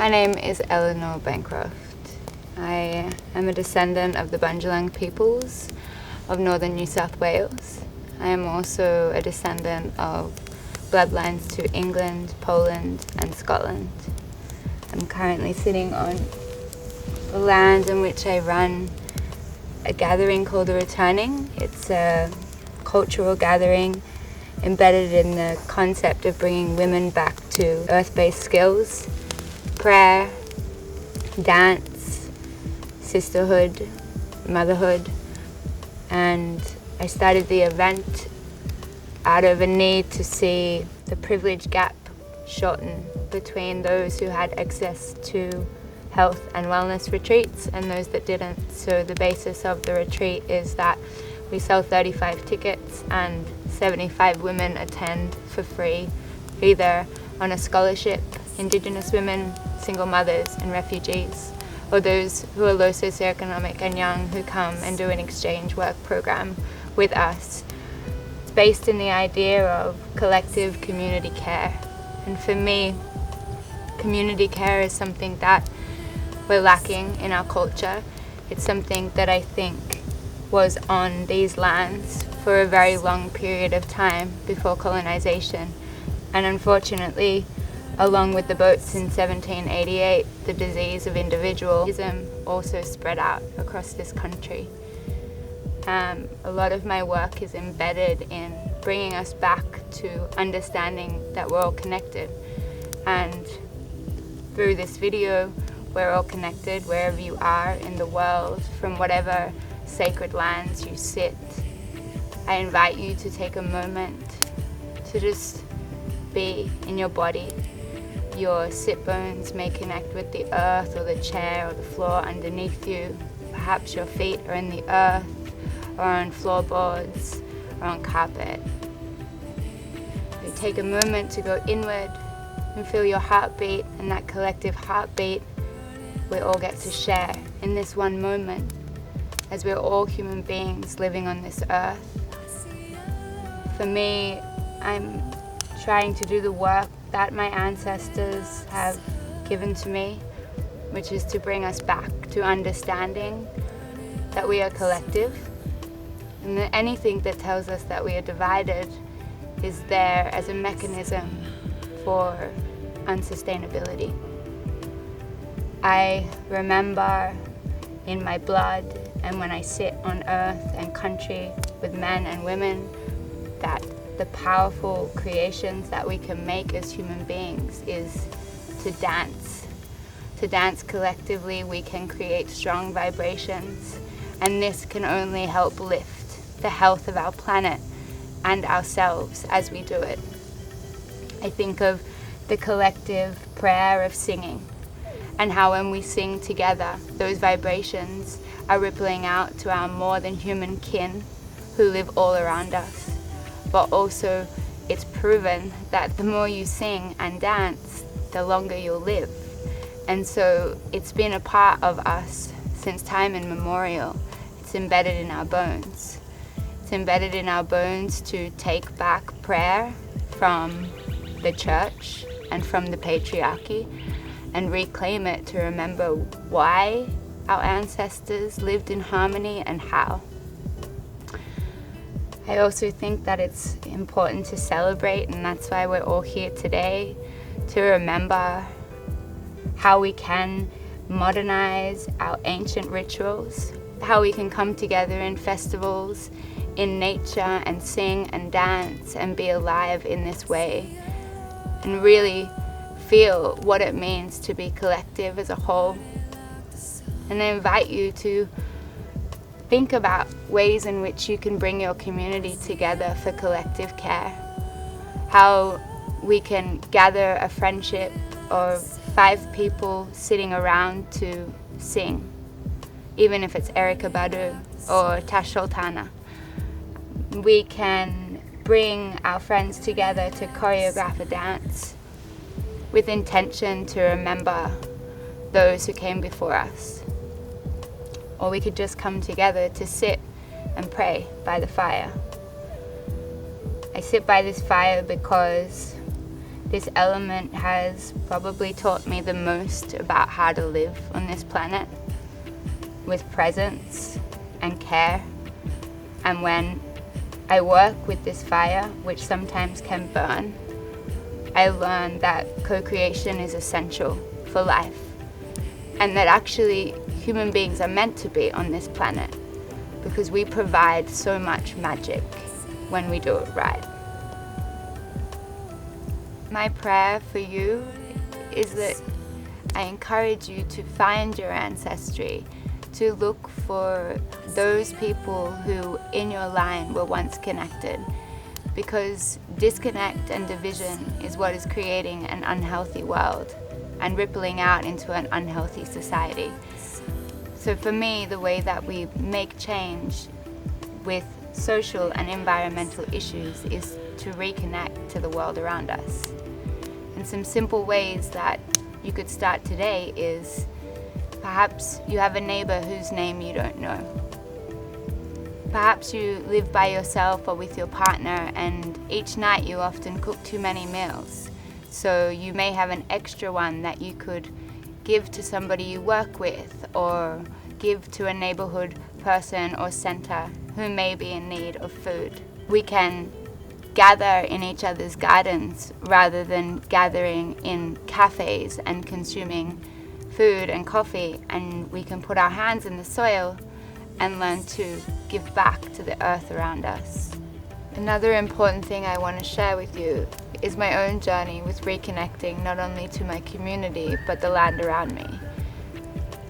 My name is Eleanor Bancroft. I am a descendant of the Bundjalung peoples of northern New South Wales. I am also a descendant of bloodlines to England, Poland and Scotland. I'm currently sitting on the land in which I run a gathering called The Returning. It's a cultural gathering embedded in the concept of bringing women back to earth-based skills, prayer, dance, sisterhood, motherhood. And I started the event out of a need to see the privilege gap shorten between those who had access to health and wellness retreats and those that didn't. So the basis of the retreat is that we sell 35 tickets and 75 women attend for free, either on a scholarship, Indigenous women, single mothers and refugees, or those who are low socioeconomic and young who come and do an exchange work program with us. It's based in the idea of collective community care. And for me, community care is something that we're lacking in our culture. It's something that I think was on these lands for a very long period of time before colonization. And unfortunately, along with the boats in 1788, the disease of individualism also spread out across this country. A lot of my work is embedded in bringing us back to understanding that we're all connected. And through this video, we're all connected wherever you are in the world, from whatever sacred lands you sit. I invite you to take a moment to just be in your body. Your sit bones may connect with the earth or the chair or the floor underneath you. Perhaps your feet are in the earth or on floorboards or on carpet. You take a moment to go inward and feel your heartbeat, and that collective heartbeat we all get to share in this one moment, as we're all human beings living on this earth. For me, I'm trying to do the work that my ancestors have given to me, which is to bring us back to understanding that we are collective, and that anything that tells us that we are divided is there as a mechanism for unsustainability. I remember in my blood, and when I sit on earth and country with men and women, that the powerful creations that we can make as human beings is to dance. To dance collectively, we can create strong vibrations, and this can only help lift the health of our planet and ourselves as we do it. I think of the collective prayer of singing, and how when we sing together, those vibrations are rippling out to our more than human kin who live all around us. But also, it's proven that the more you sing and dance, the longer you'll live. And so it's been a part of us since time immemorial. It's embedded in our bones. It's embedded in our bones to take back prayer from the church and from the patriarchy and reclaim it, to remember why our ancestors lived in harmony and how. I also think that it's important to celebrate, and that's why we're all here today, to remember how we can modernize our ancient rituals, how we can come together in festivals, in nature, and sing and dance and be alive in this way, and really feel what it means to be collective as a whole. And I invite you to think about ways in which you can bring your community together for collective care. How we can gather a friendship or 5 people sitting around to sing, even if it's Erykah Badu or Tash Sultana. We can bring our friends together to choreograph a dance with intention to remember those who came before us. Or we could just come together to sit and pray by the fire. I sit by this fire because This element has probably taught me the most about how to live on this planet with presence and care. And when I work with this fire, which sometimes can burn, I learn that co-creation is essential for life, and that actually human beings are meant to be on this planet because we provide so much magic when we do it right. My prayer for you is that I encourage you to find your ancestry, to look for those people who in your line were once connected, because disconnect and division is what is creating an unhealthy world and rippling out into an unhealthy society. So for me, the way that we make change with social and environmental issues is to reconnect to the world around us. And some simple ways that you could start today is perhaps you have a neighbor whose name you don't know. Perhaps you live by yourself or with your partner, and each night you often cook too many meals. So you may have an extra one that you could give to somebody you work with, or give to a neighborhood person or center who may be in need of food. We can gather in each other's gardens rather than gathering in cafes and consuming food and coffee, and we can put our hands in the soil and learn to give back to the earth around us. Another important thing I want to share with you is my own journey with reconnecting not only to my community but the land around me.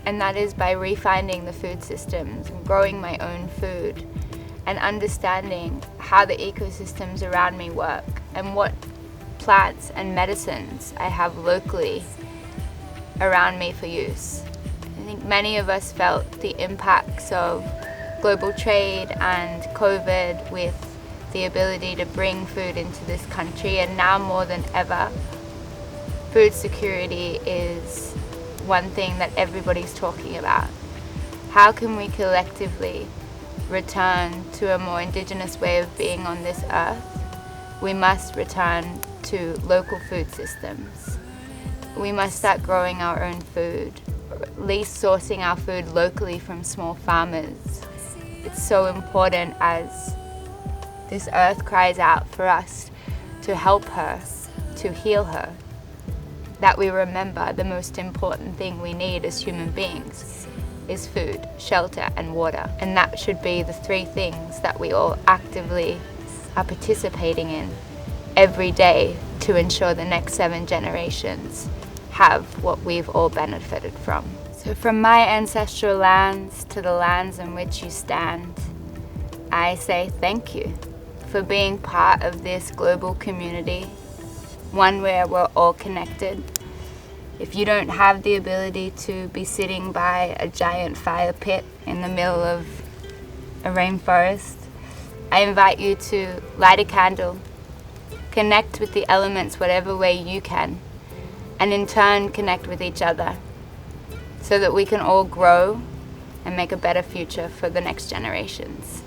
And that is by refinding the food systems and growing my own food and understanding how the ecosystems around me work and what plants and medicines I have locally around me for use. I think many of us felt the impacts of global trade and COVID with the ability to bring food into this country, and now more than ever, food security is one thing that everybody's talking about. How can we collectively return to a more indigenous way of being on this earth? We must return to local food systems. We must start growing our own food, or at least sourcing our food locally from small farmers. It's so important as this earth cries out for us to help her, to heal her, that we remember the most important thing we need as human beings is food, shelter, and water. And that should be the three things that we all actively are participating in every day to ensure the next 7 generations have what we've all benefited from. So from my ancestral lands to the lands in which you stand, I say thank you for being part of this global community, one where we're all connected. If you don't have the ability to be sitting by a giant fire pit in the middle of a rainforest, I invite you to light a candle, connect with the elements whatever way you can, and in turn connect with each other so that we can all grow and make a better future for the next generations.